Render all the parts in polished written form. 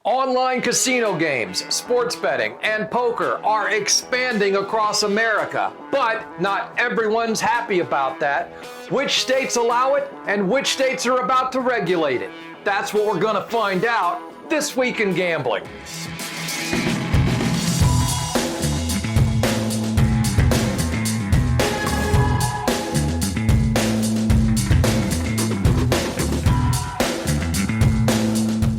Online casino games, sports betting, and poker are expanding across America, but not everyone's happy about that. Which states allow it and which states are about to regulate it? That's what we're gonna find out this week in gambling.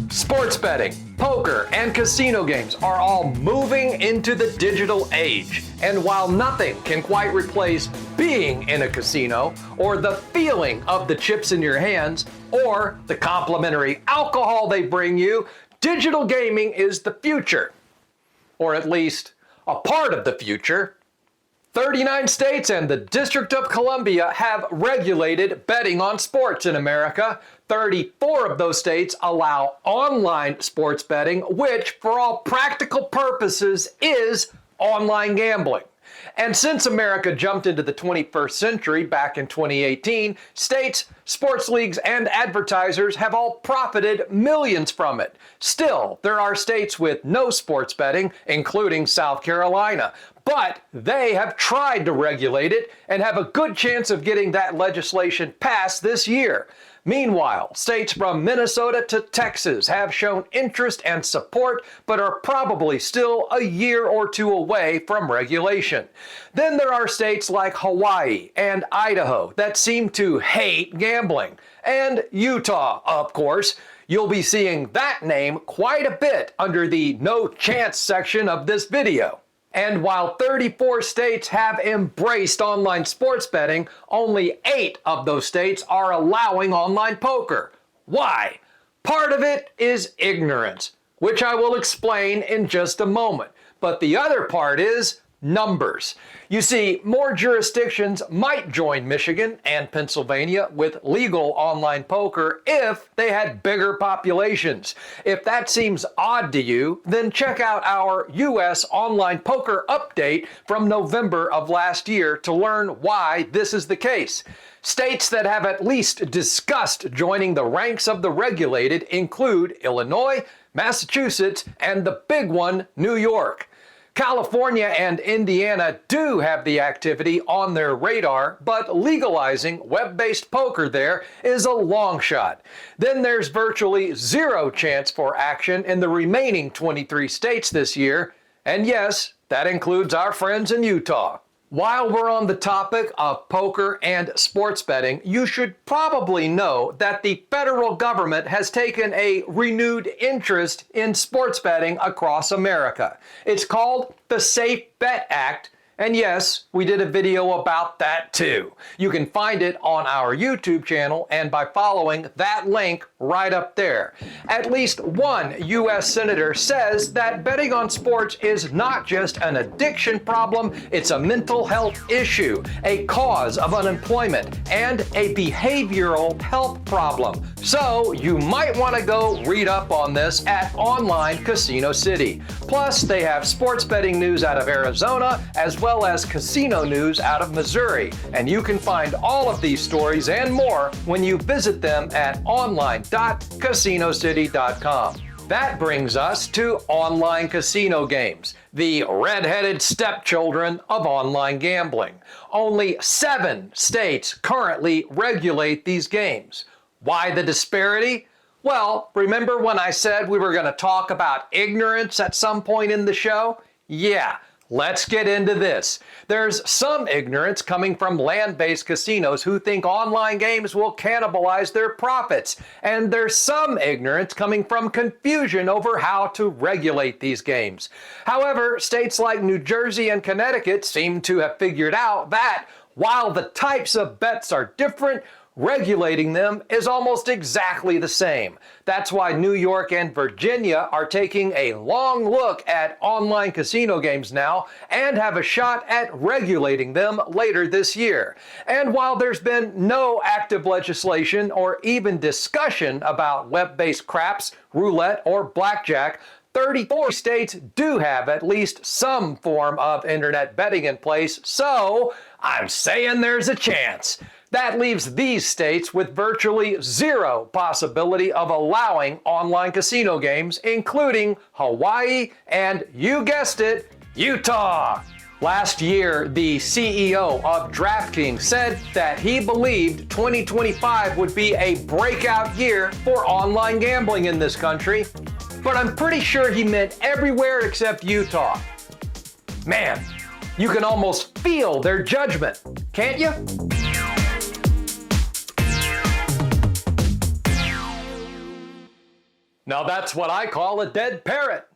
Sports betting, poker, and casino games are all moving into the digital age. And while nothing can quite replace being in a casino, or the feeling of the chips in your hands, or the complimentary alcohol they bring you, digital gaming is the future. Or at least a part of the future. 39 states and the District of Columbia have regulated betting on sports in America. 34 of those states allow online sports betting, which for all practical purposes is online gambling. And since America jumped into the 21st century back in 2018, states, sports leagues, and advertisers have all profited millions from it. Still, there are states with no sports betting, including South Carolina. But they have tried to regulate it and have a good chance of getting that legislation passed this year. Meanwhile, states from Minnesota to Texas have shown interest and support, but are probably still a year or two away from regulation. Then there are states like Hawaii and Idaho that seem to hate gambling. And Utah, of course. You'll be seeing that name quite a bit under the no chance section of this video. And while 34 states have embraced online sports betting, only 8 of those states are allowing online poker. Why? Part of it is ignorance, which I will explain in just a moment. But the other part is numbers. You see, more jurisdictions might join Michigan and Pennsylvania with legal online poker if they had bigger populations. If that seems odd to you, then check out our U.S. online poker update from November of last year to learn why this is the case. States that have at least discussed joining the ranks of the regulated include Illinois, Massachusetts, and the big one, New York. California and Indiana do have the activity on their radar, but legalizing web-based poker there is a long shot. Then there's virtually zero chance for action in the remaining 23 states this year. And yes, that includes our friends in Utah. While we're on the topic of poker and sports betting, you should probably know that the federal government has taken a renewed interest in sports betting across America. It's called the Safe Bet Act. And yes, we did a video about that too. You can find it on our YouTube channel and by following that link right up there. At least one U.S. senator says that betting on sports is not just an addiction problem, it's a mental health issue, a cause of unemployment, and a behavioral health problem. So you might want to go read up on this at Online Casino City. Plus, they have sports betting news out of Arizona as well as casino news out of Missouri. And you can find all of these stories and more when you visit them at online.casinocity.com. That brings us to online casino games, the red-headed stepchildren of online gambling. Only 7 states currently regulate these games. Why the disparity? Well, remember when I said we were going to talk about ignorance at some point in the show? Yeah. Let's get into this. There's some ignorance coming from land-based casinos who think online games will cannibalize their profits. And there's some ignorance coming from confusion over how to regulate these games. However, states like New Jersey and Connecticut seem to have figured out that while the types of bets are different, regulating them is almost exactly the same. That's why New York and Virginia are taking a long look at online casino games now and have a shot at regulating them later this year. And while there's been no active legislation or even discussion about web-based craps, roulette, or blackjack, 34 states do have at least some form of internet betting in place, so I'm saying there's a chance. That leaves these states with virtually zero possibility of allowing online casino games, including Hawaii and, you guessed it, Utah. Last year, the CEO of DraftKings said that he believed 2025 would be a breakout year for online gambling in this country, but I'm pretty sure he meant everywhere except Utah. Man, you can almost feel their judgment, can't you? Now that's what I call a dead parrot.